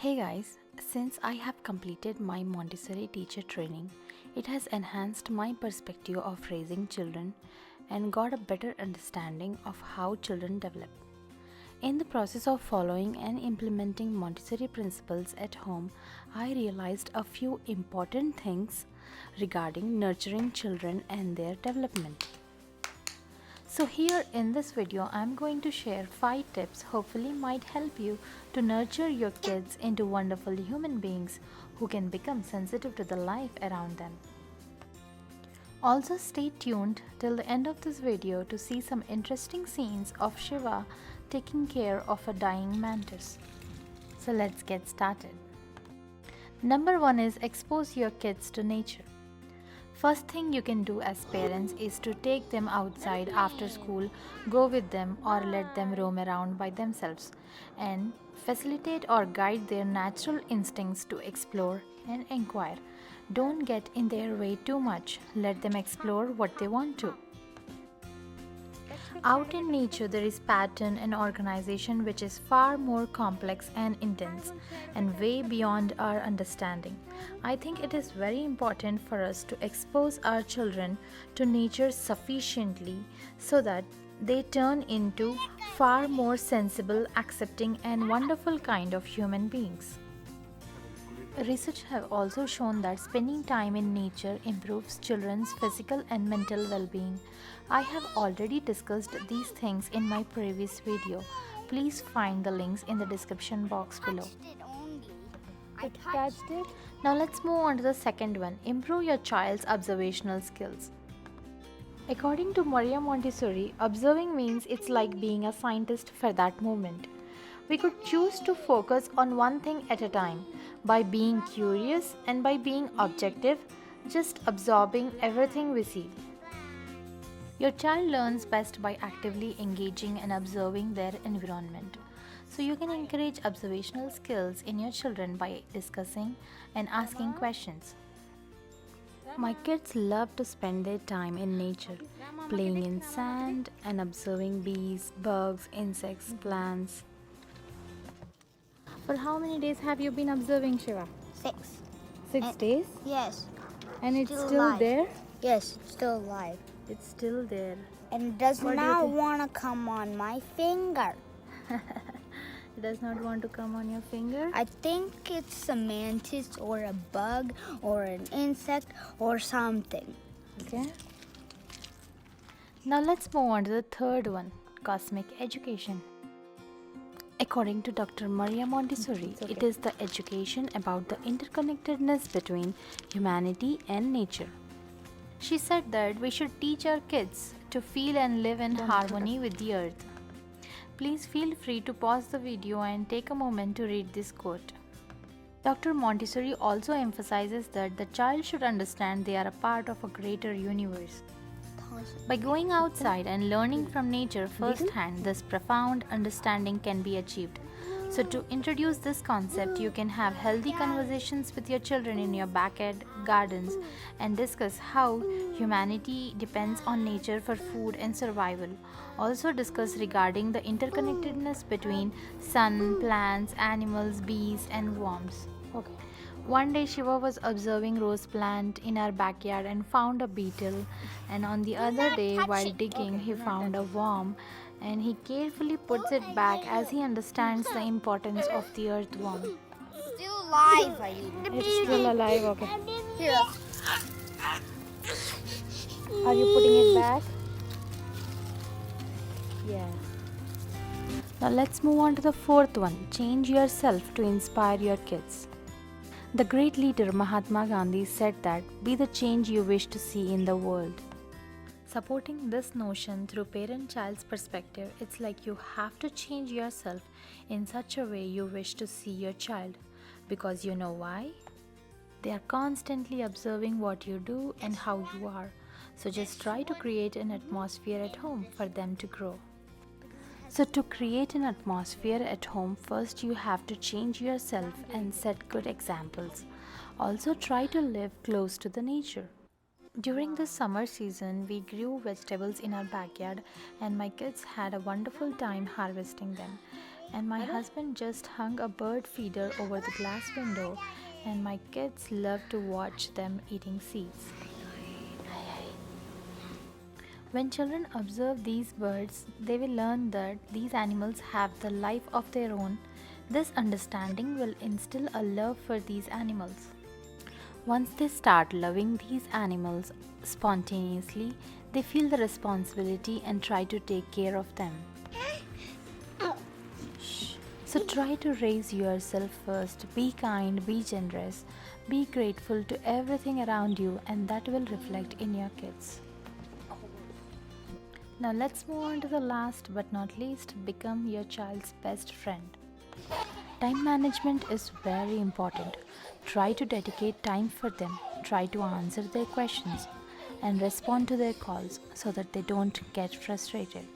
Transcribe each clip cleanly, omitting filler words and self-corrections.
Hey guys, since I have completed my Montessori teacher training, it has enhanced my perspective of raising children and got a better understanding of how children develop. In the process of following and implementing Montessori principles at home, I realized a few important things regarding nurturing children and their development. So here in this video I'm going to share 5 tips hopefully might help you to nurture your kids into wonderful human beings who can become sensitive to the life around them. Also stay tuned till the end of this video to see some interesting scenes of Shiva taking care of a dying mantis. So let's get started. Number 1 is expose your kids to nature. First thing you can do as parents is to take them outside after school, go with them or let them roam around by themselves and facilitate or guide their natural instincts to explore and inquire. Don't get in their way too much, let them explore what they want to. Out in nature, there is pattern and organization which is far more complex and intense and way beyond our understanding. I think it is very important for us to expose our children to nature sufficiently so that they turn into far more sensible, accepting and wonderful kind of human beings. Research have also shown that spending time in nature improves children's physical and mental well-being. I have already discussed these things in my previous video. Please find the links in the description box below. Touched it. Now let's move on to the second one. Improve your child's observational skills. According to Maria Montessori, observing means it's like being a scientist for that moment. We could choose to focus on one thing at a time by being curious and by being objective, just absorbing everything we see. Your child learns best by actively engaging and observing their environment. So you can encourage observational skills in your children by discussing and asking questions. My kids love to spend their time in nature, playing in sand and observing bees, bugs, insects, plants. For how many days have you been observing, Shiva? 6. 6 days? Yes. And it's Still still alive. there? Yes, it's still alive. It's still there. And does What do you not think? want to come on my finger. It does not want to come on your finger? I think it's a mantis or a bug or an insect or something. Okay. Now let's move on to the third one, cosmic education. According to Dr. Maria Montessori, okay. it is the education about the interconnectedness between humanity and nature. She said that we should teach our kids to feel and live in harmony with the earth. Please feel free to pause the video and take a moment to read this quote. Dr. Montessori also emphasizes that the child should understand they are a part of a greater universe. By going outside and learning from nature firsthand, this profound understanding can be achieved. So to introduce this concept, you can have healthy conversations with your children in your backyard gardens and discuss how humanity depends on nature for food and survival. Also discuss regarding the interconnectedness between sun, plants, animals, bees and worms. Okay. One day Shiva was observing rose plant in our backyard and found a beetle, and on the other day while digging he found a worm and he carefully puts it back as he understands the importance of the earthworm. Still alive, I mean. It's still alive, okay. Here. Are you putting it back? Yeah. Now let's move on to the fourth one. Change yourself to inspire your kids. The great leader Mahatma Gandhi said that be the change you wish to see in the world. Supporting this notion through parent-child's perspective, it's like you have to change yourself in such a way you wish to see your child. Because you know why? They are constantly observing what you do and how you are. So just try to create an atmosphere at home for them to grow. So to create an atmosphere at home, first you have to change yourself and set good examples. Also try to live close to the nature. During the summer season, we grew vegetables in our backyard and my kids had a wonderful time harvesting them. And my husband just hung a bird feeder over the glass window, and my kids love to watch them eating seeds. When children observe these birds, they will learn that these animals have the life of their own. This understanding will instill a love for these animals. Once they start loving these animals spontaneously, they feel the responsibility and try to take care of them. So try to raise yourself first. Be kind, be generous, be grateful to everything around you, and that will reflect in your kids. Now let's move on to the last but not least, become your child's best friend. Time management is very important. Try to dedicate time for them. Try to answer their questions and respond to their calls so that they don't get frustrated.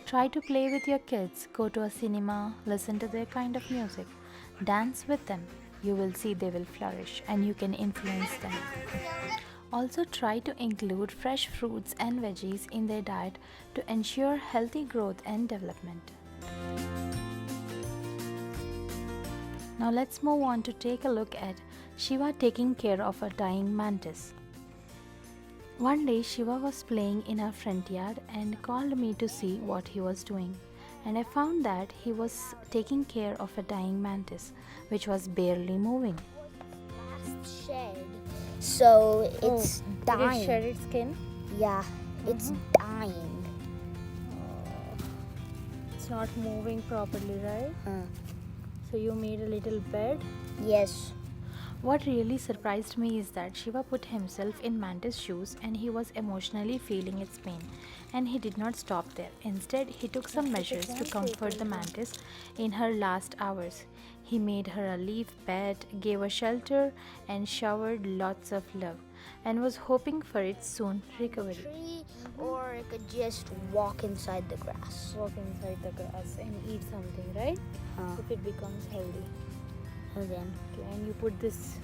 Try to play with your kids, go to a cinema, listen to their kind of music, dance with them. You will see they will flourish and you can influence them. Also, try to include fresh fruits and veggies in their diet to ensure healthy growth and development. Now let's move on to take a look at Shiva taking care of a dying mantis. One day Shiva was playing in our front yard and called me to see what he was doing. And I found that he was taking care of a dying mantis, which was barely moving. Last shed. So it's dying. It shed its skin? Yeah, it's dying. It's not moving properly, right? So you made a little bed? Yes. What really surprised me is that Shiva put himself in Mantis' shoes and he was emotionally feeling its pain. And he did not stop there. Instead, he took some measures to comfort the Mantis in her last hours. He made her a leaf bed, gave her shelter, and showered lots of love, and was hoping for its soon recovery. Or it could just walk inside the grass. Walk inside the grass and eat something, right? If it becomes healthy. And then? Okay, and you put this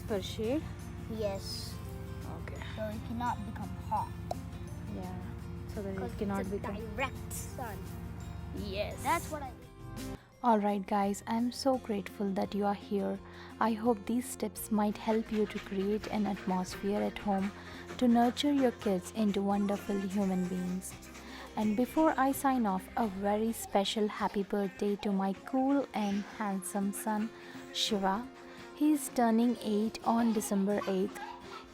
for shade? Yes. Okay. So it cannot become hot. Yeah. So that it cannot it's a become direct sun. Yes. That's what I. Alright guys, I'm so grateful that you are here. I hope these tips might help you to create an atmosphere at home to nurture your kids into wonderful human beings. And before I sign off, a very special happy birthday to my cool and handsome son, Shiva. He's turning 8 on December 8th.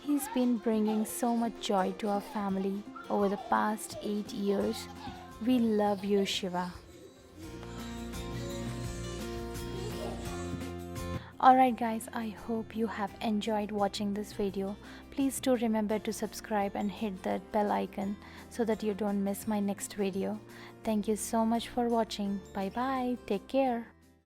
He's been bringing so much joy to our family over the past 8 years. We love you, Shiva. Alright guys, I hope you have enjoyed watching this video. Please do remember to subscribe and hit that bell icon so that you don't miss my next video. Thank you so much for watching. Bye bye. Take care.